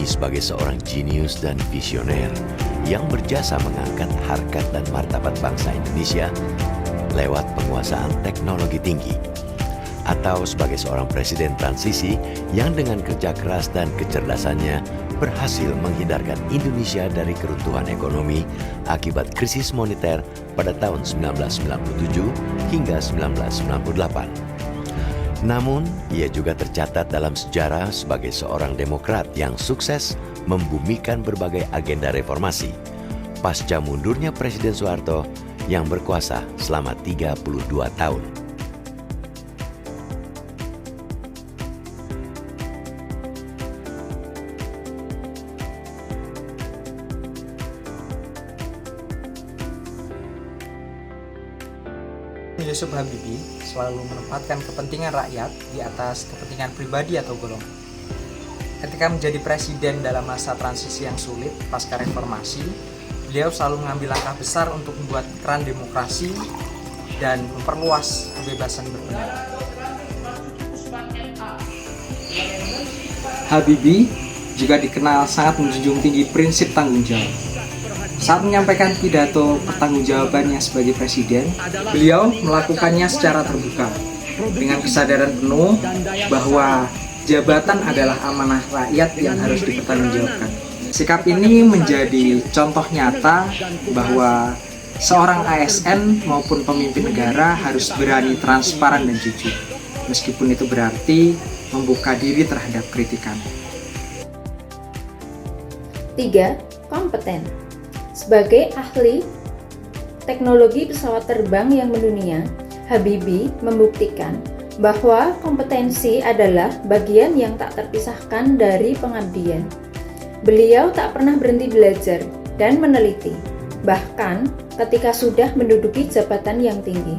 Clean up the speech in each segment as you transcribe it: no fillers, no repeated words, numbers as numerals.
sebagai seorang jenius dan visioner yang berjasa mengangkat harkat dan martabat bangsa Indonesia lewat penguasaan teknologi tinggi, atau sebagai seorang presiden transisi yang dengan kerja keras dan kecerdasannya berhasil menghindarkan Indonesia dari keruntuhan ekonomi akibat krisis moneter pada tahun 1997 hingga 1998. Namun, ia juga tercatat dalam sejarah sebagai seorang demokrat yang sukses membumikan berbagai agenda reformasi pasca mundurnya Presiden Soeharto yang berkuasa selama 32 tahun. Yusuf Habibie selalu menempatkan kepentingan rakyat di atas kepentingan pribadi atau golongan. Ketika menjadi presiden dalam masa transisi yang sulit pasca reformasi, beliau selalu mengambil langkah besar untuk membuat keran demokrasi dan memperluas kebebasan berpendapat. Habibie juga dikenal sangat menjunjung tinggi prinsip tanggung jawab. Saat menyampaikan pidato pertanggungjawabannya sebagai presiden, beliau melakukannya secara terbuka dengan kesadaran penuh bahwa jabatan adalah amanah rakyat yang harus dipertanggungjawabkan. Sikap ini menjadi contoh nyata bahwa seorang ASN maupun pemimpin negara harus berani transparan dan jujur, meskipun itu berarti membuka diri terhadap kritikan. 3. Kompeten. Sebagai ahli teknologi pesawat terbang yang mendunia, Habibie membuktikan bahwa kompetensi adalah bagian yang tak terpisahkan dari pengabdian. Beliau tak pernah berhenti belajar dan meneliti, bahkan ketika sudah menduduki jabatan yang tinggi.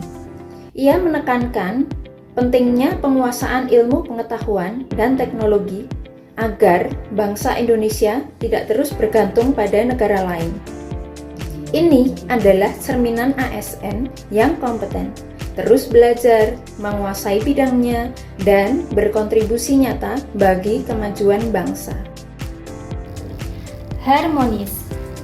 Ia menekankan pentingnya penguasaan ilmu pengetahuan dan teknologi agar bangsa Indonesia tidak terus bergantung pada negara lain. Ini adalah cerminan ASN yang kompeten, terus belajar, menguasai bidangnya, dan berkontribusi nyata bagi kemajuan bangsa. Harmonis.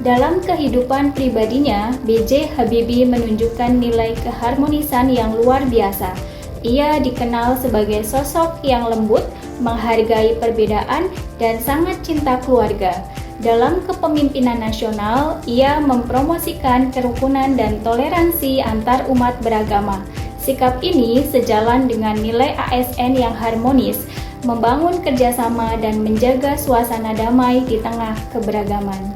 Dalam kehidupan pribadinya, B.J. Habibie menunjukkan nilai keharmonisan yang luar biasa. Ia dikenal sebagai sosok yang lembut, menghargai perbedaan, dan sangat cinta keluarga. Dalam kepemimpinan nasional, ia mempromosikan kerukunan dan toleransi antar umat beragama. Sikap ini sejalan dengan nilai ASN yang harmonis, membangun kerjasama dan menjaga suasana damai di tengah keberagaman.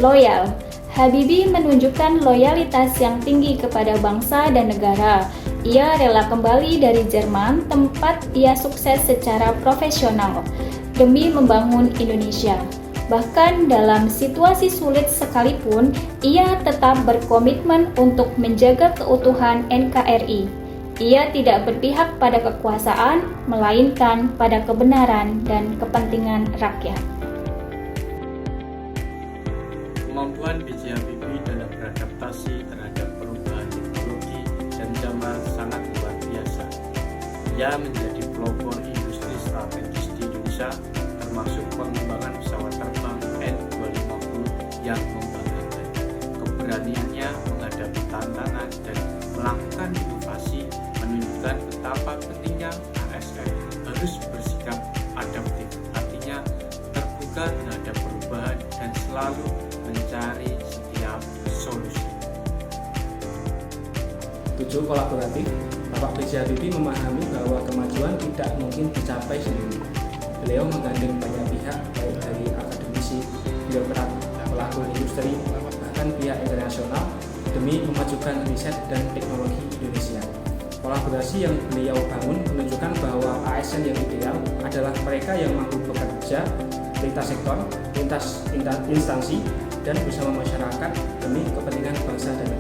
Loyal. Habibie menunjukkan loyalitas yang tinggi kepada bangsa dan negara. Ia rela kembali dari Jerman, tempat ia sukses secara profesional, demi membangun Indonesia. Bahkan dalam situasi sulit sekalipun, ia tetap berkomitmen untuk menjaga keutuhan NKRI. Ia tidak berpihak pada kekuasaan, melainkan pada kebenaran dan kepentingan rakyat. Kemampuan B.J. Habibie dalam beradaptasi terhadap perubahan teknologi dan zaman sangat luar biasa. Ia menjadi pelopor industri strategis di Indonesia, termasuk pengembangan pesawat terbang N250 yang membanggakan. Keberaniannya menghadapi tantangan dan melakukan inovasi menunjukkan betapa pentingnya ASN harus bersikap adaptif, artinya terbuka terhadap perubahan dan selalu mencari setiap solusi. 7. Kolaboratif. Bapak B.J. Habibie memahami bahwa kemajuan tidak mungkin dicapai sendiri. Beliau menggandeng banyak pihak, baik dari akademisi, birokrat, pelaku industri, bahkan pihak internasional, demi memajukan riset dan teknologi Indonesia. Kolaborasi yang beliau bangun menunjukkan bahwa ASN yang ideal adalah mereka yang mampu bekerja lintas sektor, lintas instansi, dan bersama masyarakat demi kepentingan bangsa dan